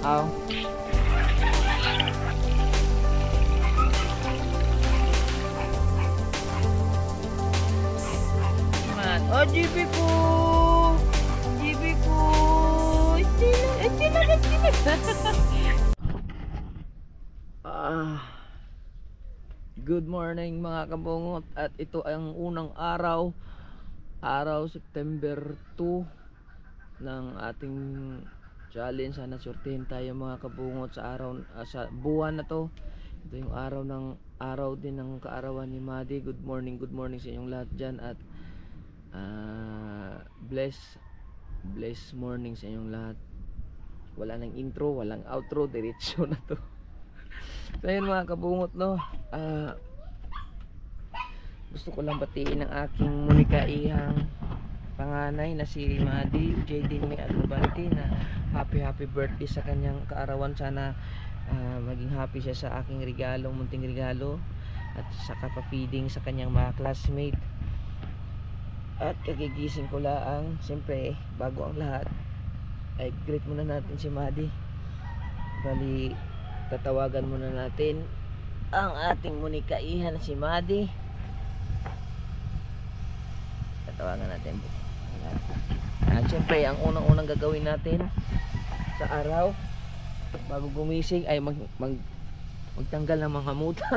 Aw. Man, oh GB ko. GB ko. Sila. Good morning mga kabungot, at ito ang unang araw September 2 ng ating challenge. Sana sortihin tayo mga kabungot sa sa buwan na to. Ito yung araw din ng kaarawan ni Madi. Good morning sa inyong lahat dyan, at bless morning sa inyong lahat. Wala nang intro, walang outro, diretso na to. So yun mga kabungot, no, gusto ko lang batiin ang aking munikaihang panganay na si Madi JD May Agrobante, na happy birthday sa kanyang kaarawan. Sana maging happy siya sa aking regalo, munting regalo, at sa kapapiding sa kanyang mga classmate. At kagigising ko lang, siyempre bago ang lahat ay greet muna natin si Madi. Bali, tatawagan muna natin ang ating munikaihan si Madi. Tatawagan natin. At syempre, ang unang gagawin natin sa araw bago gumising ay magtanggal ng mga muta.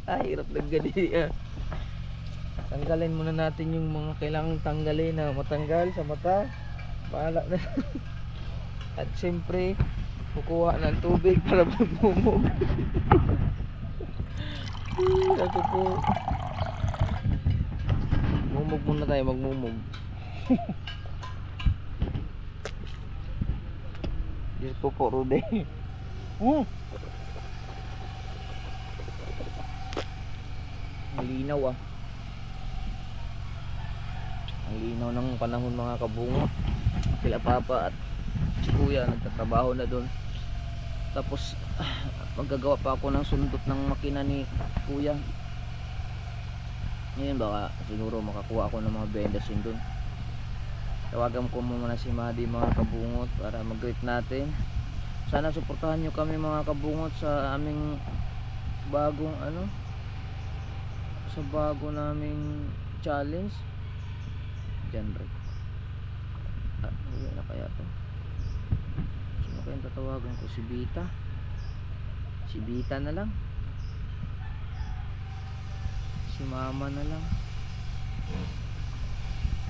Ay, hirap lang gani. Tanggalin muna natin yung mga kailangang tanggalin na matanggal sa mata. Bahala na. At syempre, kukuha ng tubig para magmumog. Ito po. Mumog muna tayo, magmumog. Diyos po Rude. Malinaw ah. Ang linaw ng panahon mga kabungot. Sila papa at si kuya nagtatrabaho na doon. Tapos maggagawa pa ako ng sundot ng makina ni kuya. Ngayon baka siguro makakuha ako ng mga bendasin doon. Tawagan ko muna si Madi mga kabungot para mag-greet natin. Sana suportahan nyo kami mga kabungot sa aming bagong sa bago naming challenge. Genre. Uwi na kaya to. Sino kayang tatawagan ko? Si Bita. Si Bita na lang. Si Mama na lang.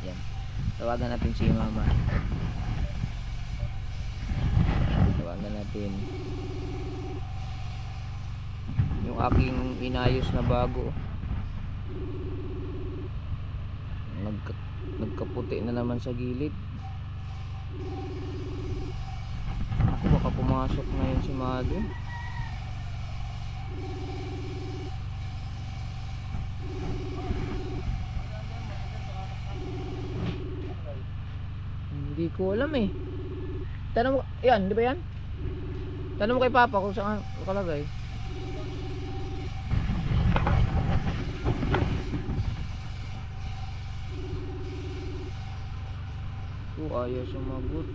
Yan. Tawagan natin si Mama. Tawagan natin yung aking inayos na bago. Nagkaputi na naman sa gilid. Ako baka pumasok ngayon si Madi. Hindi ko alam eh. Tanong mo, yan, di ba yan? Tanong mo kay Papa kung saan nakalagay. Ayaw sumagot.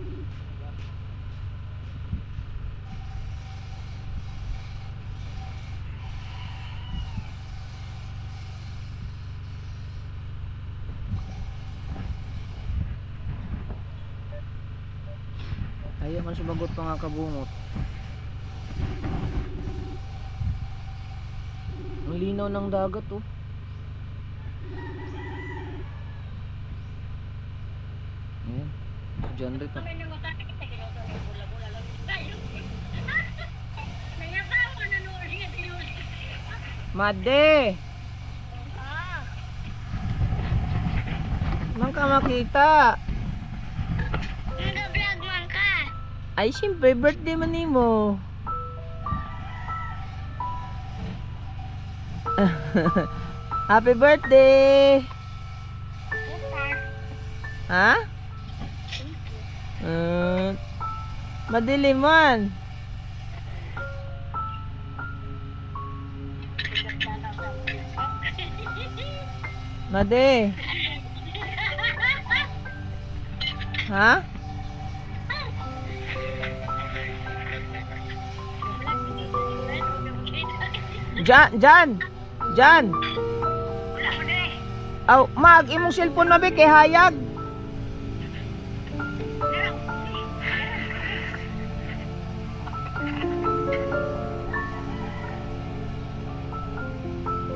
Ayaw man sumagot mga kabungot. Ang linaw ng dagat oh. Ayan. Diyan rin. Made! Man ka makita. Nag-vlog man ka. Ay, siyempre, birthday man nimo. Happy birthday! Ha? Madilim man. Made. Ha? Jan. Aw, mag imong cellphone mabi kay hayag.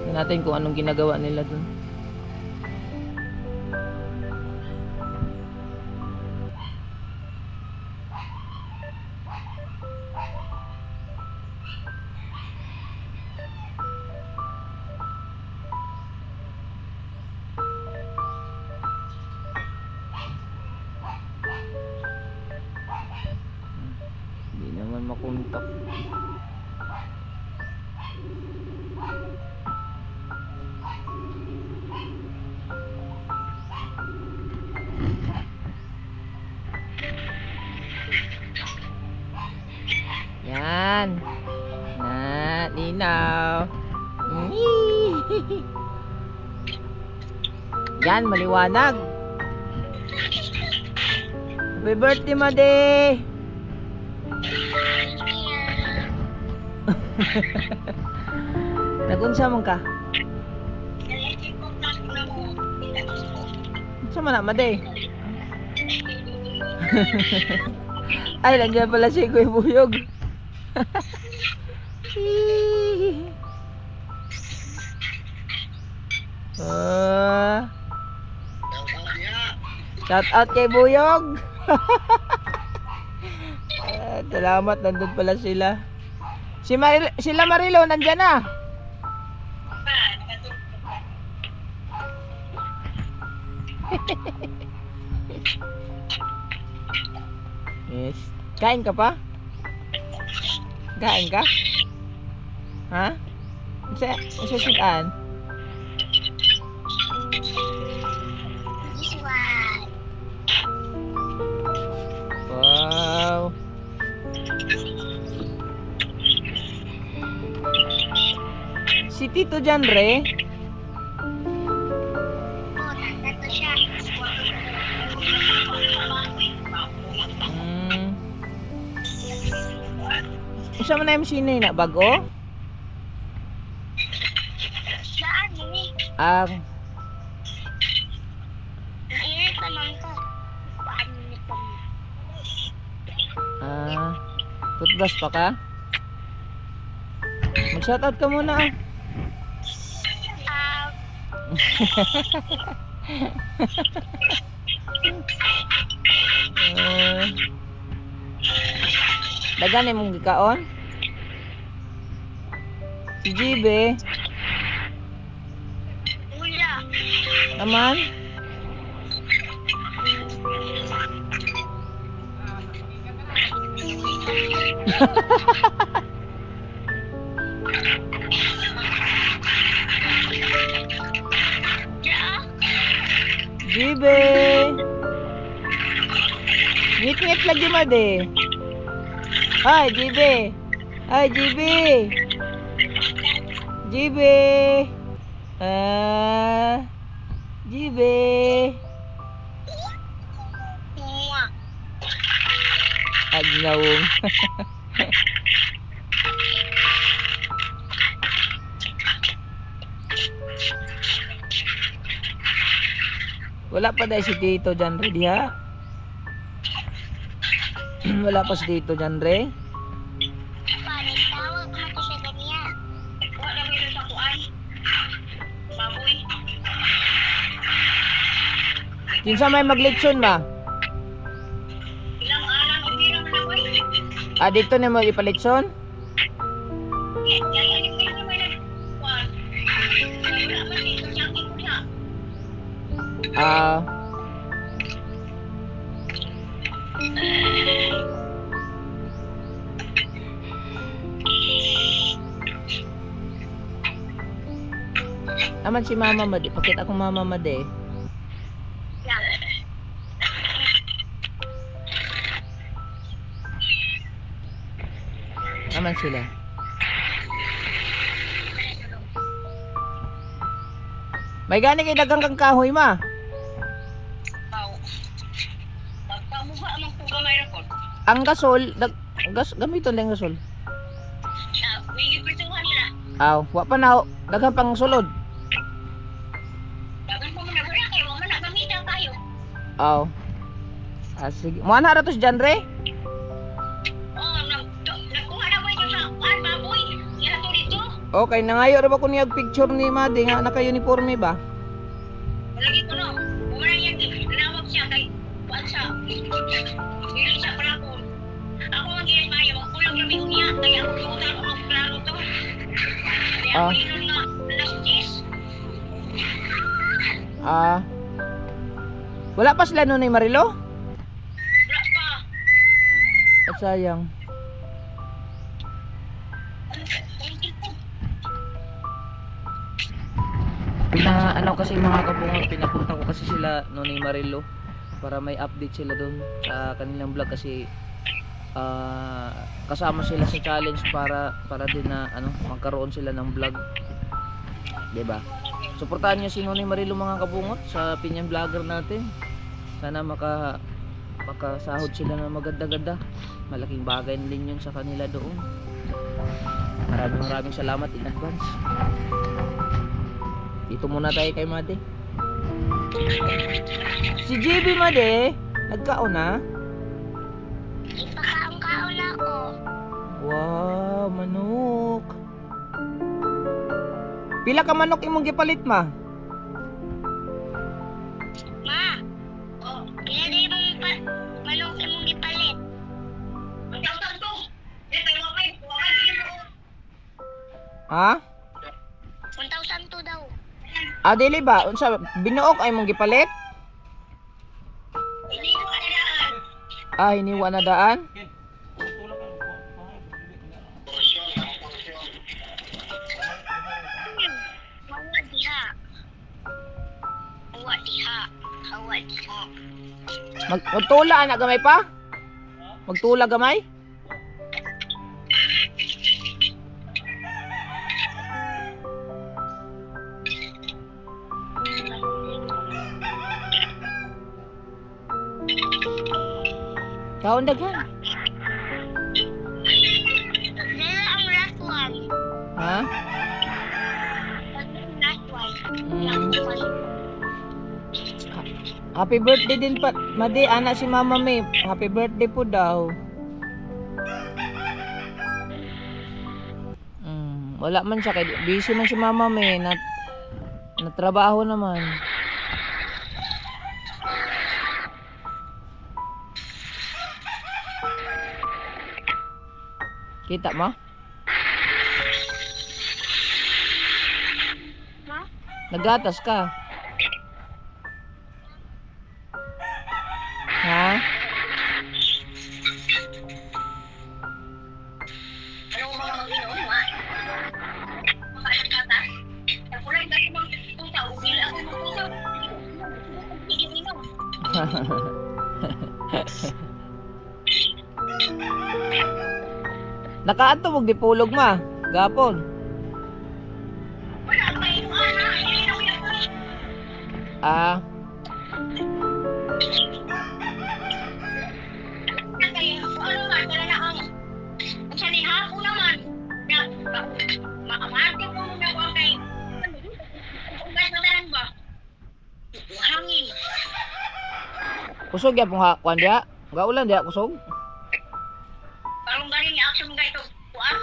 Tingnan natin kung anong ginagawa nila dun. Hindi naman makontak. Yan. Ninaw. Yan, maliwanag. Happy birthday, Made. Nagunsa man ka? Sama na, Made. Ay, nandiyan pala si Kuya Buyog. Shout out kay Buyog. Salamat, nandun pala sila. Sila Marilo, nandyan na. Yes. Kain ka pa? Kain ka? Ha? Isa sitaan? Wow. Si Tito Janre? Isa mo na yung sino na bago? Saan ini? Ang Ini naman ko. Paano nito? toothbrush pa ka? Mag-shoutout ka muna. Dagan mong gikaon? Si Jibe Wala. naman? Jibe ngit-ngit lagi Made. Hi Jibe. Hi Jibe. Jibe. Jibe. Agnawong. Wala pa dahil si Tito Janre diha. Wala pa si Tito Janre. Tawag mo to siya ganiya. Wala mo yung takuan. Baboy. Kinsa may maglitsyon ba? Ilang alam, hindi naman ako. Dito na mo ipalitson? Yan yung may nagkuhan. Wala man dito siya ang ikuha. Naman si Mama Made. Pakita ko Mama Made. Naman sila. May gani kay dagang kang kahoy ma. Magpamuha ang kugamay rakon. Ang gasol, gamiton lang gasol. Wigil pertuhan nila. Aw, wa pa na daghang pang sulod. Dagan pa man na wala kayo, man nagamitan kayo. Aw. Sige. Mo ana ra to si Janre? Oh, nagkuha na mo ito sa baboy. Yan to dito. Okay, nangayo ra ba ko niyag picture ni Madi nga naka-uniforme ba? Lagi ko no. Wala yan nanawag siya kay Wansa. Dili siya pala ko. Ako ang giyan mayo, kulang kami niya kaya ako utan ko klaro to. Kaya Ah. ako yun nga last cheese. Wala pa sila noon ni Marilo? Wala pa. At sayang. Ano kasi mga kabungot, pinapunta ko kasi sila noon ni Marilo para may update sila doon sa kanilang vlog kasi kasama sila sa challenge para din na magkaroon sila ng vlog. 'Di ba? Suportahan niyo si Noni Marilo mga kabungot sa Pinyan Vlogger natin. Sana makasahod sila ng maganda-ganda. Malaking bagay din 'yun sa kanila doon. Maraming salamat in advance. Dito muna tayo kay Made. Si JB Made, nagkaon na? Ipakaon-kaon ako. Wow, manok. Pila ka manok imong gipalit ma? Ma. Oh, pila din mong manok imong gipalit. Magtawag to. Eh, kay wa may mo. Ha? 1,000 to daw. Dili ba? Unsa binuok ay mong gipalit? Hindi ko alam. Hiniwa na daan? Hawa diha. Hawa diha. Hawa diha. Magtula na gamay pa? Magtula gamay? Kaon daghan. Nila ang last one. Ha? Last one. Mm. Happy birthday din pa. Madi, anak si Mama May. Happy birthday po daw. Wala man siya. Busy man si Mama May. Natrabaho naman. Kita mo? Ha? Nagatas ka. Ha? Anong mga mag-inom, ha? Makakata? Ako lang dahil mag-tuta. Ubila ako mag-tuta. Hindi inom. Nakaadto mong dipulog ma. Gapon. Wala pa inom, ana. Hindi inom yan. Kaya kung ano man, wala na ang saniha ko naman. Maamate ko muna ko ang kay kung kahit matalan ba? Hangin. Kusog ya pong hakuan dia. Gaulan dia kusog. Parang galing yung action mga ito. Kuan,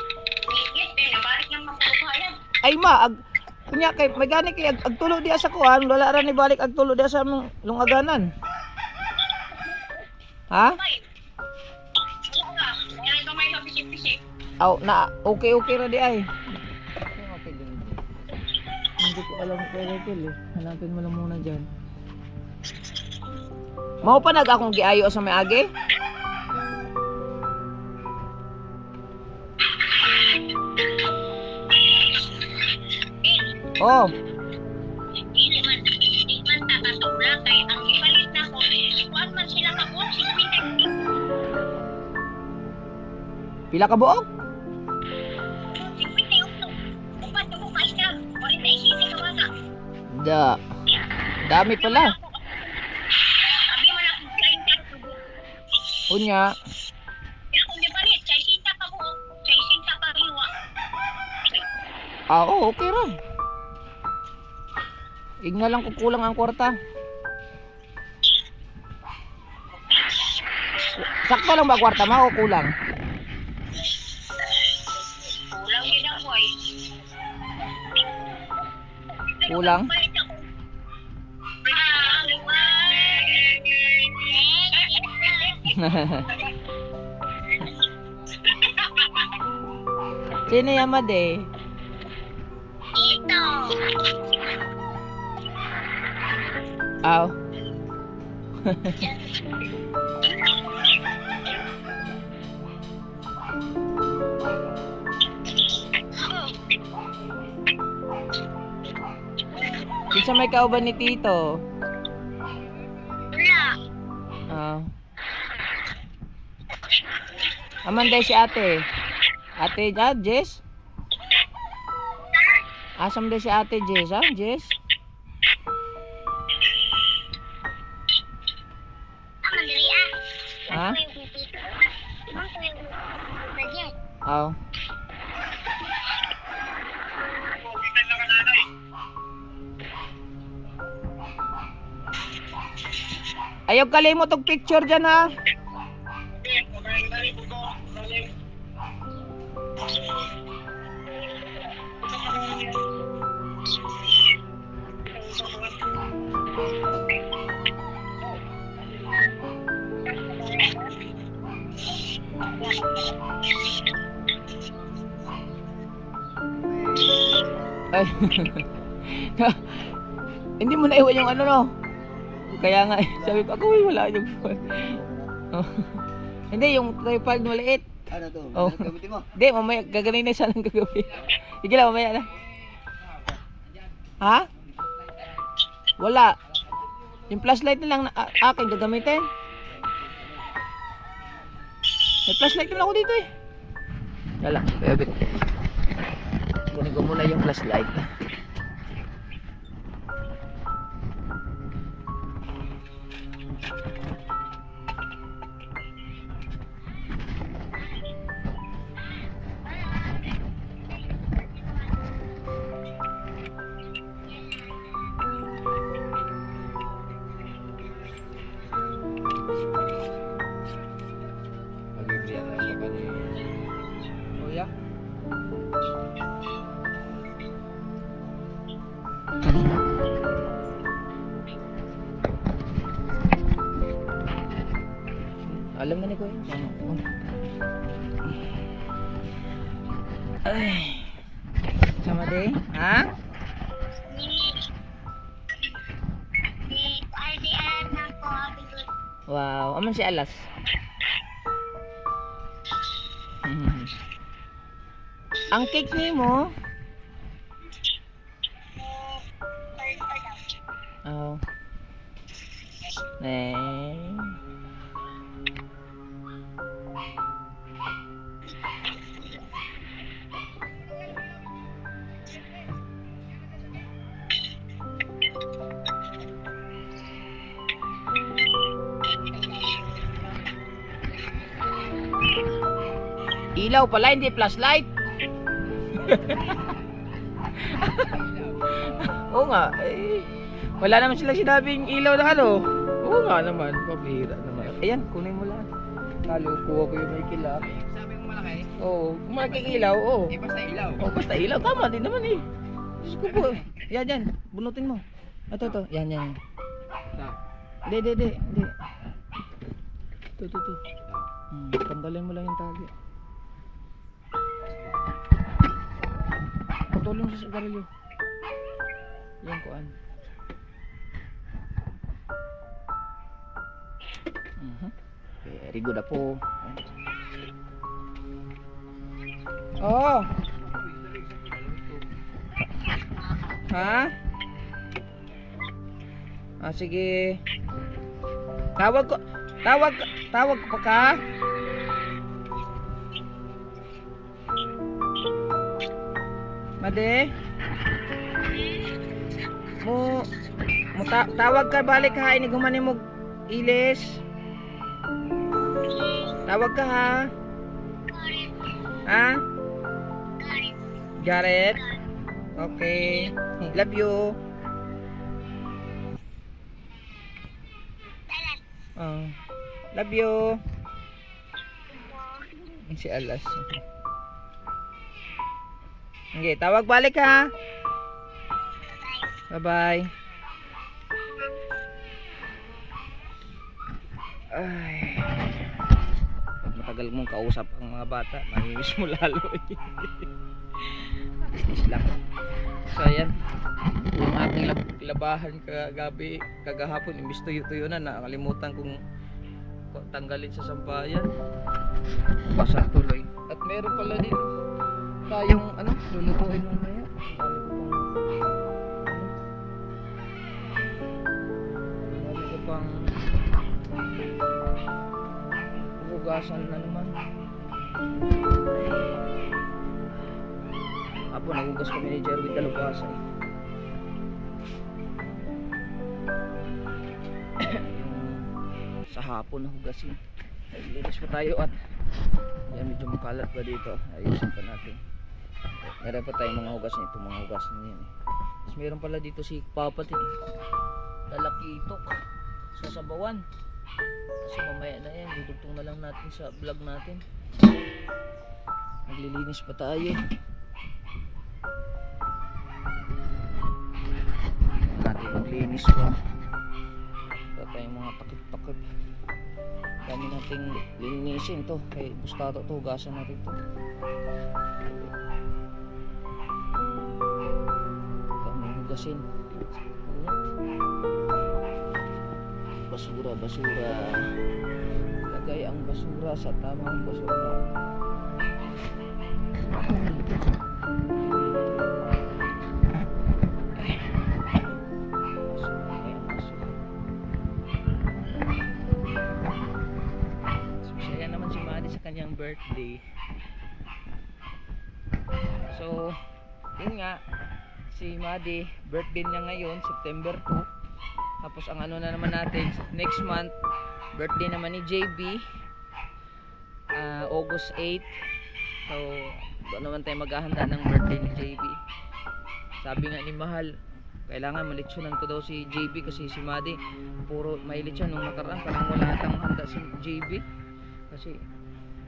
ngigit eh, nabalik ng mga kalubayan. Ay ma, kunya kay may gani kay agtulo dia sa kuan, wala ra ni balik agtulo dia sa among lungaganan. Ha? Ay, wala ka. Kaya ito may mabisik-bisik. Aw, na okay ra di ay. Hindi ko alam kay Raquel eh. Hanapin mo lang muna diyan. Mao pa nag akong giayo sa may age? Oh, Hindi man takatula kay ang ipalit na ko. Kuan man sila kapon, si Quintek. pila ka buok? Si Quintek ulo. Upat ko pa isa. 47 ka bata. Da. Dami pala. Abi man akong 30 ka. Unya. Kung di palit, 60 ka buo. 60 ka hiwa. Oo, okay ra. Igna lang kung kulang ang kwarta. Sakto lang ba kwarta mo o kulang? Kulang din ako eh. Kulang? Sino yan, Made? Ito. Aw. Kinsa may kauban ni Tito? Wala. Ah. Amanday si ate. Ate Jess? Asam day si ate Jess, ha? Jess? Mandali ah. Ha? Ako yung tito. Ako yung budget. Aw. Ayaw kalimot og picture dyan, ha? Ay. Hindi mo naiwan yung ano, no? Kaya nga, sabi ko, ako wala yung phone. Oh. Hindi, yung tripod maliit. Ano to? Oh. Gamitin mo? Hindi, mamaya, gaganin na siya ng gagawin. Sige lang, mamaya na. Ha? Wala. Yung flashlight na lang na akin gagamitin. May flashlight na lang ako dito eh. Wala, bebe. Kunin ko muna yung flashlight. Oh ya. Alam na ni ko yun. Ay. Sama din? Ha? Wow, aman si Alas. Ang cake ni mo? Oh. Ilaw pala, hindi flashlight. Oo nga, eh, wala naman silang sinabing ilaw na ano. Oo nga naman, pabihira naman. Ayan, kunin mo lang. Nalukuha ko yung may kilap. Sabi mo malaki? Oo, malaking ilaw, oo. Eh, basta ilaw. Oo, basta ilaw, tama din naman eh. Diyos ko po. Yan, yan, bunutin mo. Ito. Yan. Hindi. Ito. Tanggalin mo lang yung tali. Putulong sa sigarilyo. Yan kuan. Very good po. Oh. Ha? Ah, sige. Tawag ko pa ka. Made. Tawag ka balik ha, ini gumani mo ilis. Tawag ka ha. Ha? Gareth. Okay. Love you. Love you. Si Alas. Okay, tawag balik ha. Bye-bye. Ay. Pag matagal mong kausap ang mga bata, mamimiss mo lalo. Business lang. So ayan, yung aking labahan kagahapon, imbis tuyo-tuyo na, nakalimutan kong tanggalin sa sampayan. Basa tuloy. At meron pala din tayong lulutuin mamaya. Dami ko pang hugasan na naman. Apo, nagugas kami ni Jerry dalugasan. Sa hapon na hugasin. Linis pa tayo at yan, medyo makalat pa dito. Ayusin pa natin. Meron pa tayong mga hugas nito, mga hugas na yan eh. Tapos meron pala dito si Papat eh. Dalakitok sa sabawan. Kasi mamaya na yan, dudugtong na lang natin sa vlog natin. Naglilinis pa tayo. Natin maglinis pa. Wala tayong mga takip-takip. Dami nating linisin to. Kaya bustato to, hugasan natin to. Dami hugasin. Basura, basura. Lagay ang basura sa tamang basura. Masaya naman si Madi sa kanyang birthday. So, yun nga, si Madi, birthday niya ngayon, September 2. Tapos ang ano na naman natin, next month, birthday naman ni JB, August 8. So, doon naman tayo maghahanda ng birthday ni JB. Sabi nga ni Mahal, kailangan malitsyonan ko daw si JB kasi si Madi, puro may litsyon nung nakaraan. Parang wala atang handa si JB. Kasi,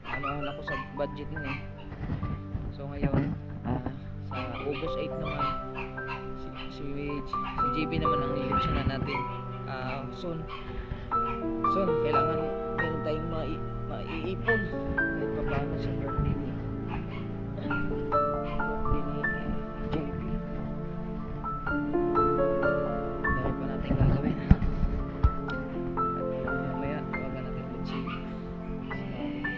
ano ako sa budget nun eh. So ngayon, sa August 8 naman, si JB naman ang lilitsyonan natin soon. Kailangan meron tayong maiipon kahit pa paano sa birthday ni JB. Dahil pa natin gagawin. At mamaya tawagan natin ulit si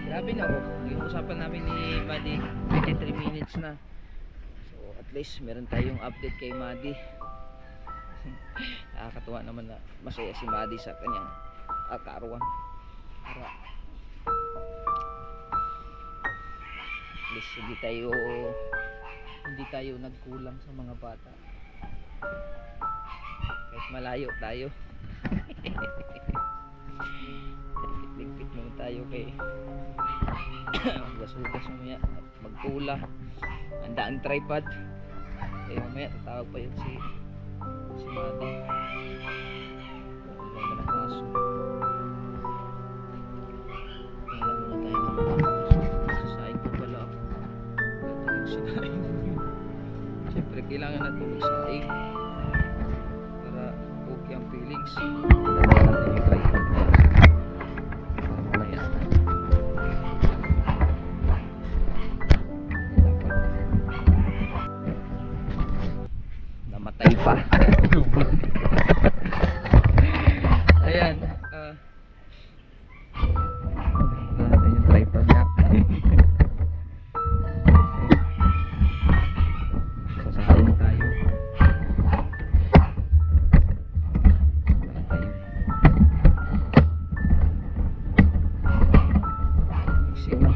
grabe na yung usapan namin ni Madi 23 minutes na. So at least meron tayong update kay Madi. Nakakatuwa naman na masaya si Madi sa kanyang kaarawan. Para at least hindi tayo nagkulang sa mga bata. Kahit malayo tayo. Ligpit naman tayo kay hugas-hugas mamaya at magtula. Handa ang tripod. Kaya mamaya tatawag pa yun si Madi. Wala na kaso. Wala muna tayo ng mga sasaing ko pala ako. Wala tayong sinaing. Siyempre kailangan natin magsaing para okay ang feelings. Dahil natin yung tripod na mamaya namatay pa. Ayan, natin yung tripod niya. Sasahayin tayo. Sino?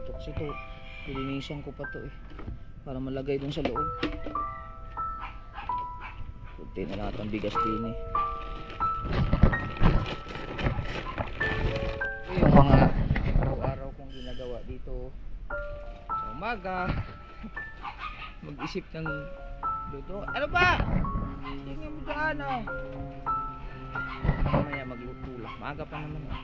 to kasi to lilinisan ko pa to eh para malagay dun sa loob. Kunti na lahat ang bigas din eh. Ito yung mga araw-araw kong ginagawa dito sa umaga. Mag-isip ng luto. Ano ba? Tingnan mo dyan oh. Mamaya magluto lang. Maaga pa naman oh.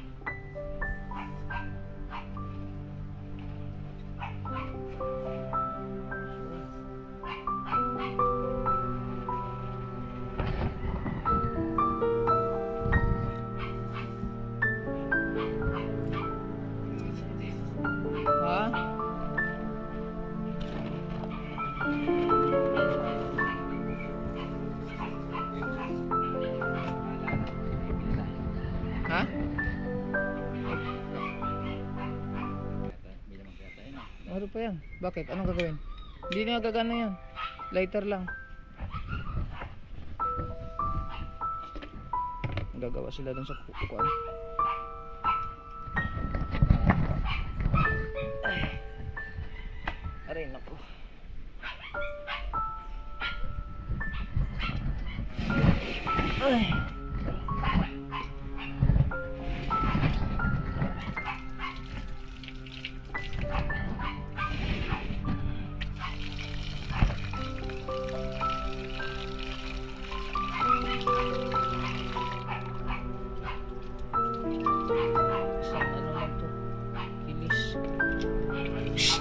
Ha? Ano pa yan? Bakit? Anong gagawin? Hindi na gagana yan. Lighter lang. Gagawa sila dun sa kukuan. Aray naku. Ay.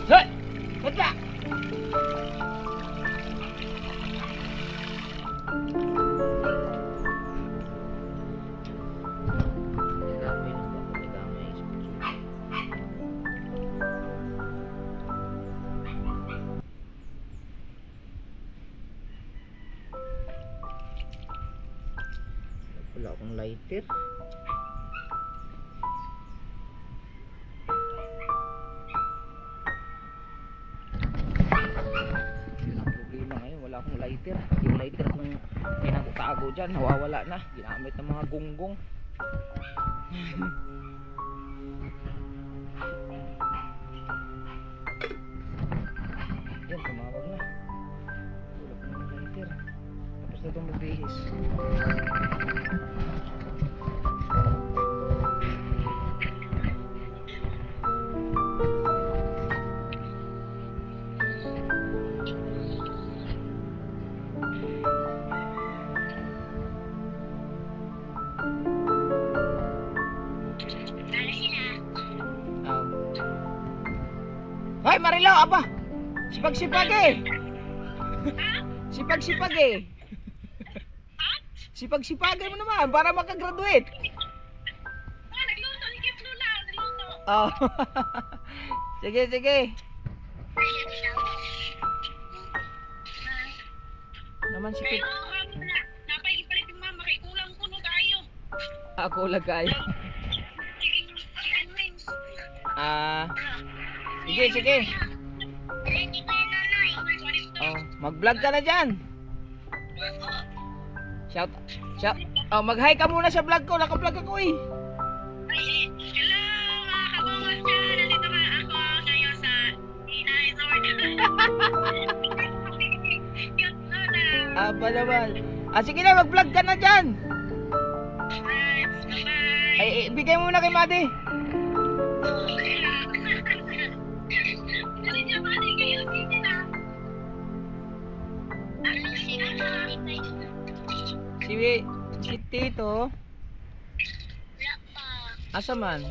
Hoy! Ba't ba? Wala akong lighter. Wala akong lighter. Yung lighter kung pinagtago dyan, nawawala na. Ginamit ng mga gunggong. Yan, tumawag na. Wala ko ng lighter. Tapos na itong magbihis. Hoy Marilo, apa? Sipag-sipag eh. Sipag-sipag eh. Sipag-sipagay mo naman para makagraduate. Nagluto, ni Kip Lula, nagluto. Oh. Sige, sige. Naman si Pip. Napay-ipalit yung mama, kay kulang ko no tayo. Ako lagay. Sige, sige. Oh, mag-vlog ka na dyan. Shout. Oh, mag-hi ka muna sa vlog ko. Naka-vlog ako eh. Hello, mga kabungas dyan. Nandito ka ako ngayon sa Inay Resort. Cute Lola. Aba naman. Sige na, mag-vlog ka na dyan. Bye-bye. Ay, bigay mo na kay Madi. Si Tito. Asa man?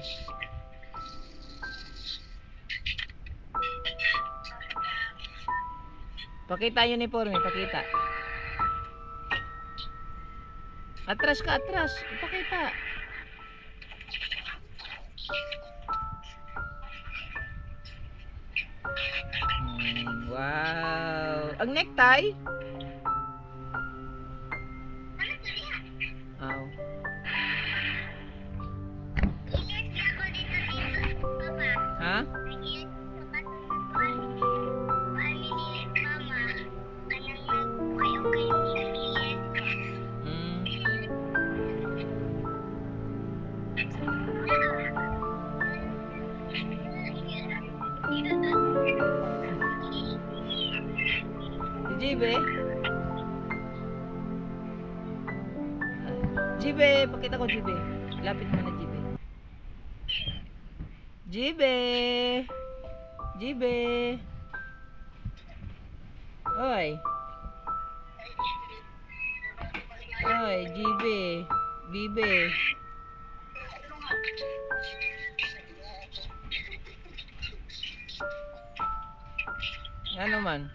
Pakita yung uniforme, pakita. Atras ka, atras. Pakita. Wow. Ang necktie? Aw. Ha? Jibe. Jibe, pakita ko Jibe. Lapit mo na Jibe. Jibe. Jibe. Oy. Oy, Jibe. Bibe. Ano man?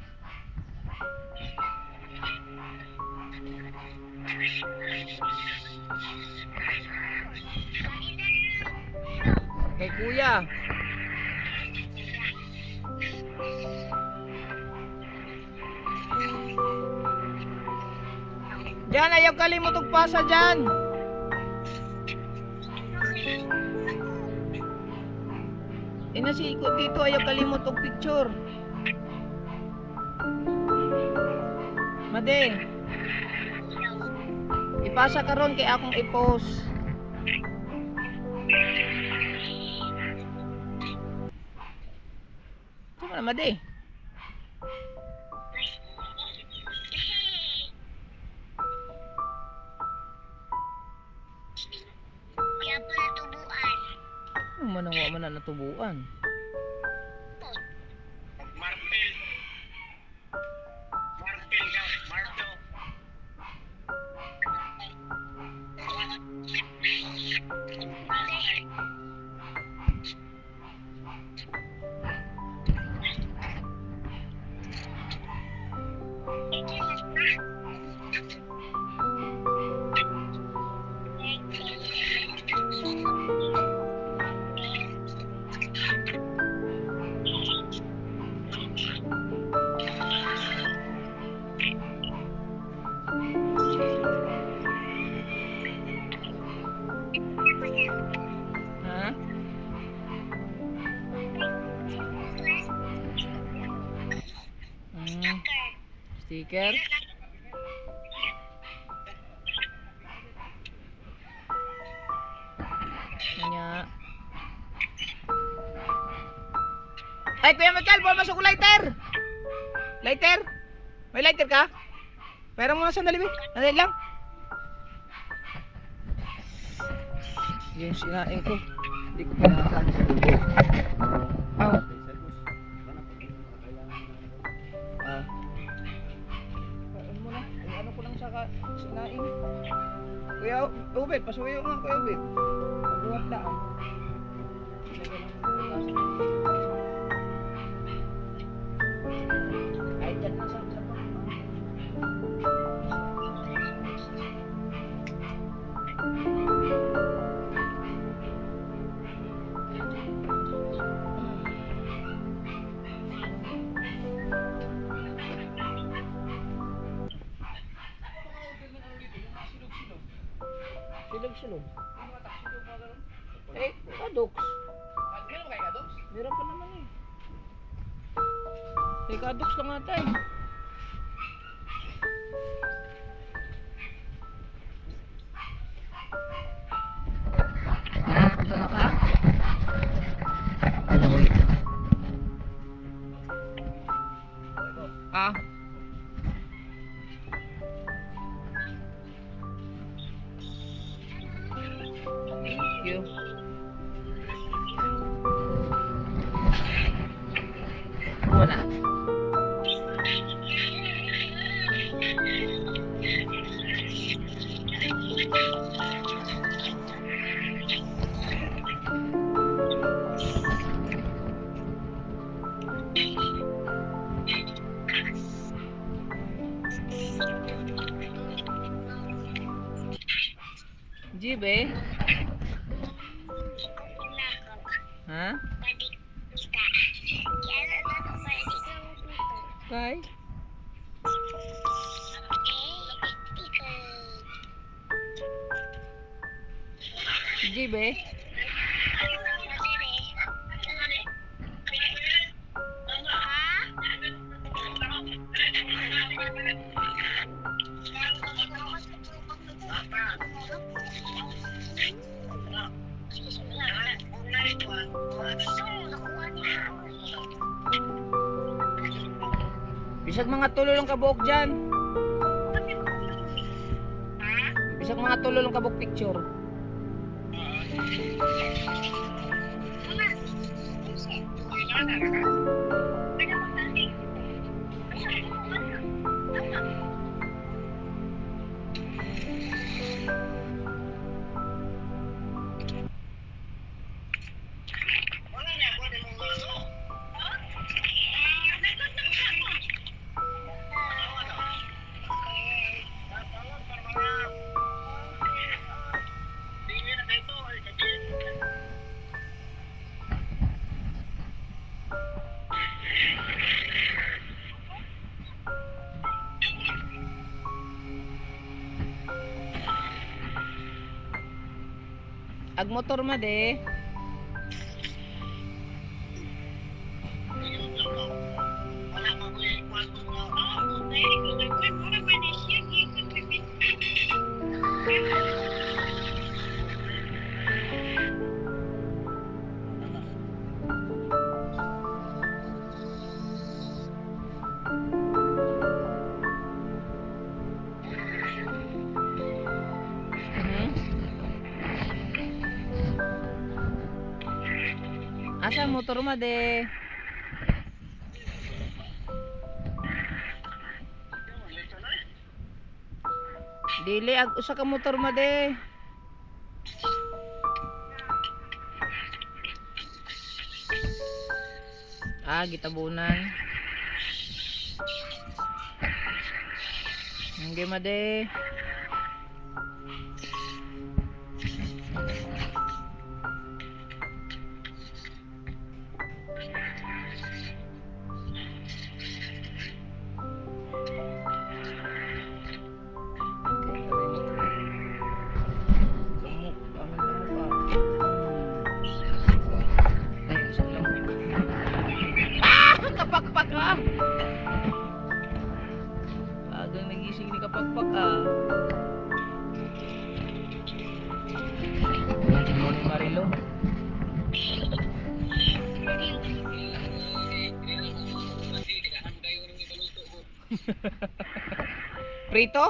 Kay kuya. Diyan, ayaw kalimot og pasa dyan. Inasikot dito, ayaw kalimot og picture. Made. Ipasa karon kay akong i-post. Tama na, Made. Kaya pala tubuan. Ano man ang wa man na natubuan? Marpel. Marpel ka. Marto. Ha? Sticker? Nya. Ay, Kuya Michael, buwan masuk ko lighter. Lighter? May lighter ka? Pera mo na sandali, be. Sandali lang. Yung sinain ko. Hindi ko pinakasali sa tubo. Ah. Ah. Ano mo na? Ano ko lang sa sinain. Kuya Ubed, pasuyo nga Kuya Ubed. Buhat na. Ay, dyan na sa silog-silog. Eh, kadoks. Meron ba kayo kadoks? Meron pa naman eh. Eh, kadoks lang ata eh. Punta na ka? Ano ulit? Ah. Thank you. Wala. Jibe? Ha? Kay? Jibe? Bisag mga tulo lang kabuok dyan. Ha? Bisag mga tulo lang kabuok picture. Ag motor ma de. Asa motor ma de? Dili ag usa ka motor ma de. Ah, gitabunan. Hindi ma de. Kapakpak ah! Agang nagising ni kapakpak ah. Good morning Marilo. Prito?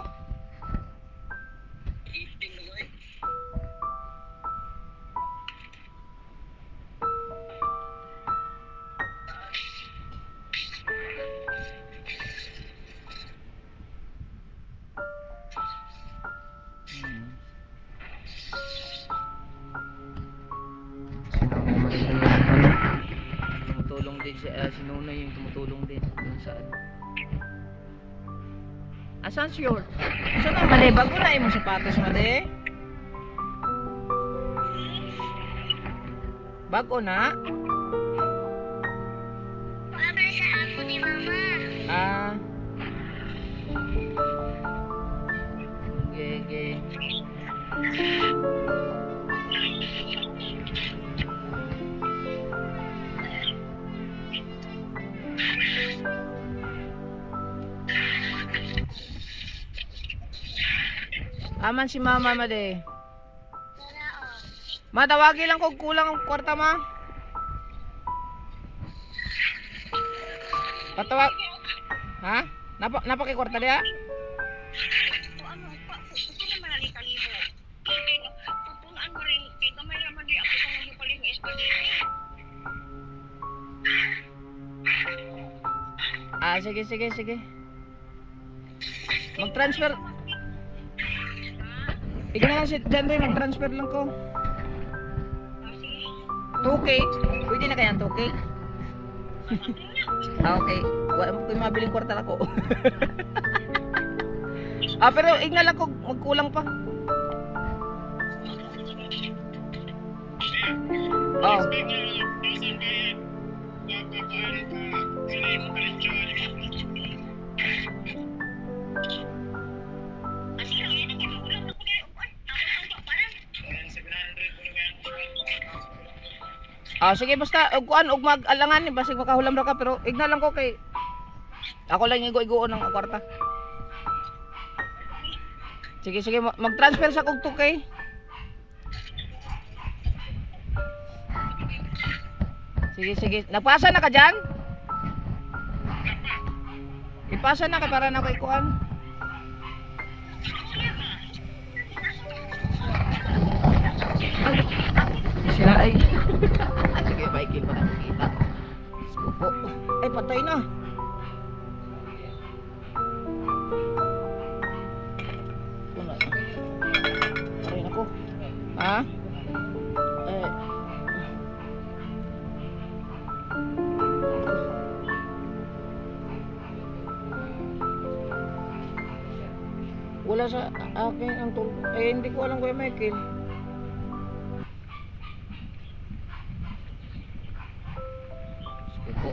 Tumutulong din si Nuna yung tumutulong din dun sa ano. Asan sure? Saan ang mali? Bago na yung sapatos mali? Bago na? Para sa amo ni Mama. Ah. Gege. Aman si Mama made. Matawagi lang kung kulang ang kwarta ma. Patawag. Ha? Napaki kwarta dia? Ano pa? Ito naman ang kalibo. Tutunan mo rin. Kaya kamay naman di ako kung ano paling espageti. Ah, sige. Mag-transfer. Ikaw na lang si John Ray, mag-transfer lang ko. 2K? Pwede na kaya 2K? Ah, okay. Wala mo kung mabiling kwarta ako. Ah, pero igna lang ko, magkulang pa. Oh. Ah, sige basta ug kuan ug mag-alangan basig makahulam ra ka pero igna lang ko kay ako lang igo-igoon ng kwarta. Sige, mag-transfer sa kog 2K. Sige. Nagpasa na ka diyan? Ipasa na kay para na kay kuan. Sila ay. Sige, Michael, makikita. Skupo. Ay, patay na. Wala na. Aray na ko. Ha? Eh. Wala sa akin ang tulpo. Eh, hindi ko alam, Kuya Michael. Skupo.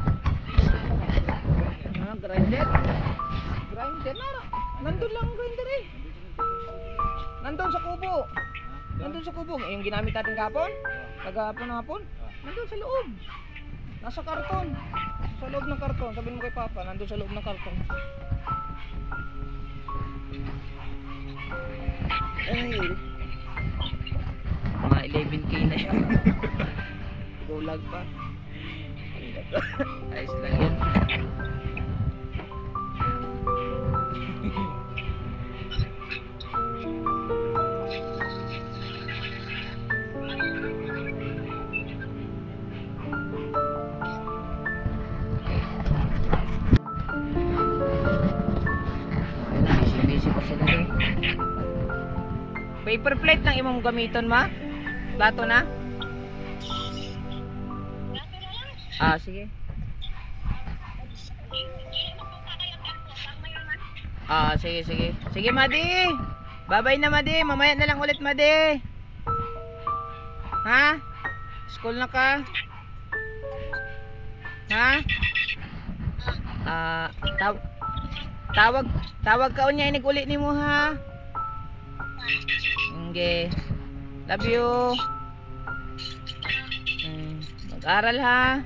Ah, grinder. Grinder na. Nandun lang ang grinder eh. Nandun sa kubo. Nandun sa kubo. Yung ginamit natin kapon. Hapon. Nandun sa loob. Nasa karton. Sa loob ng karton. Sabihin mo kay Papa, nandun sa loob ng karton. Ay. Mga 11K na yan. Gulag pa. Ayos lang yan. Busy pa sila rin. Paper plate ng imong gamiton, ma? Plato na? Ah, sige. Ah, sige. Sige, Madi. Bye-bye na, Madi. Mamaya na lang ulit, Madi. Ha? School na ka? Ha? Ah, tawag ka unya inig uli nimo, ha? Okay. Love you. Mag-aral, ha?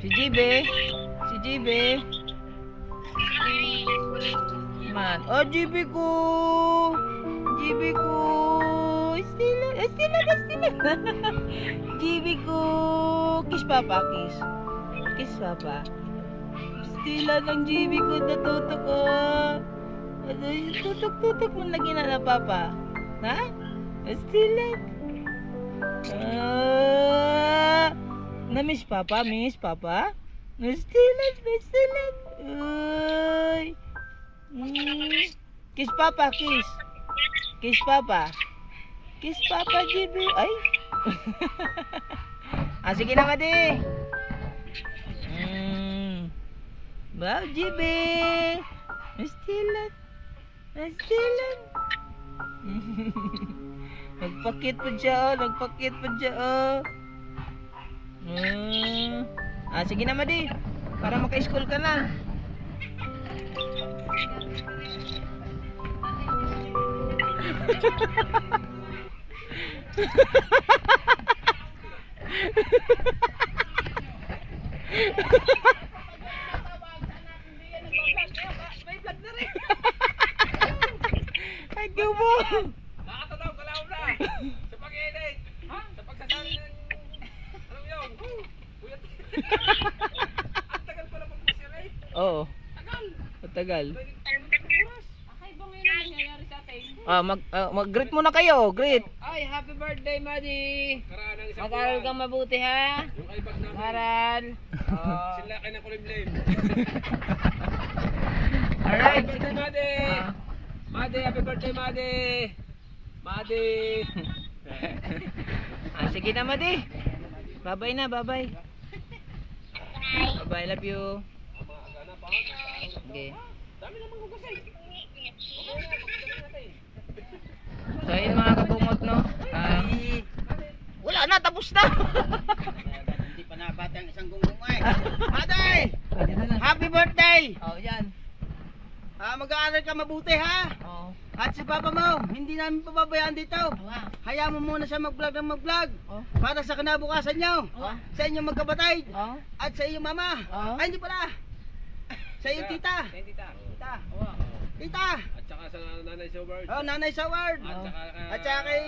Si GB. Man. Oh, GB ko. Estila. GB ko. Kiss Papa, kiss. Kiss Papa. Estila ng GB ko, natutok ko. Tutok mo lagi na Papa. Ha? Estila. Na-miss Papa? Miss Papa? Estila. Uy. Kiss Papa, kiss. Kiss Papa. Kiss Papa, GB. Ay. Ah, sige na, Madi. Wow, GB. Estilan. Nagpakit pa siya, Ah, sige na, Madi. Para maka-school ka na. May vlog na rin. Ay, gubo. Nakatanaw ka lang na. Sa pag-edit. Sa pagsasali ng... Alam mo yun? Buyat. Ang tagal pala mag-pusir eh. Oo. Tagal. Matagal. Akay ba ngayon ang nangyayari sa atin? Ah, mag-greet muna kayo. Greet. Ay, happy birthday, Madi. Karaan ng isang Mag-aral kang mabuti, ha? Yung kay bag namin. Mag-aral. Sila kayo ng kulimlim. Alright. Happy birthday, Madi. Madi, happy birthday, Madi. Madi. Ah, sige na, Madi. Bye-bye na, bye-bye. Bye-bye, love you. Okay. Dami namang hugasay. So, yun mga kabungot, no? Wala na, tapos na. Hindi pa nabata ang isang gunggong ay. Maday! Happy birthday! Oh, yan. Mag-aaral ka mabuti ha. Oh. At si Papa mo, hindi namin pababayaan dito. Hayaan mo muna siya mag-vlog ng mag-vlog. Oh. Para sa kinabukasan nyo. Oh. Sa inyong magkabatay. Oh. At sa inyong mama. Oh. Ay, hindi pala. Sa iyong tita. Tita. Tita. Oh. Tita. At saka sa Nanay Soward. Oh, Nanay Saward. At saka At saka kay...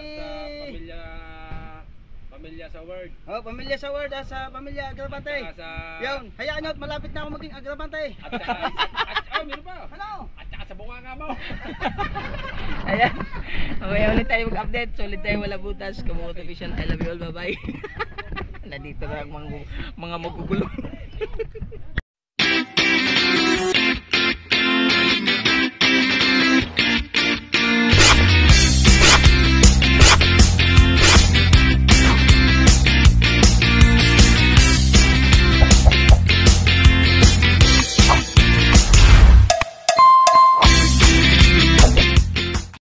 sa pamilya sa word. Oh, pamilya sa word, sa pamilya Agrabante. Saka sa... Yun, hayaan nyo at malapit na ako maging Agrabante. At saka... oh, meron pa. Ano? At saka sa bunganga mo. Ayan. Okay, ulit tayo mag-update. So, ulit tayo wala butas. Kamuot official. I love you all. Bye-bye. Nandito na ang mga magugulo.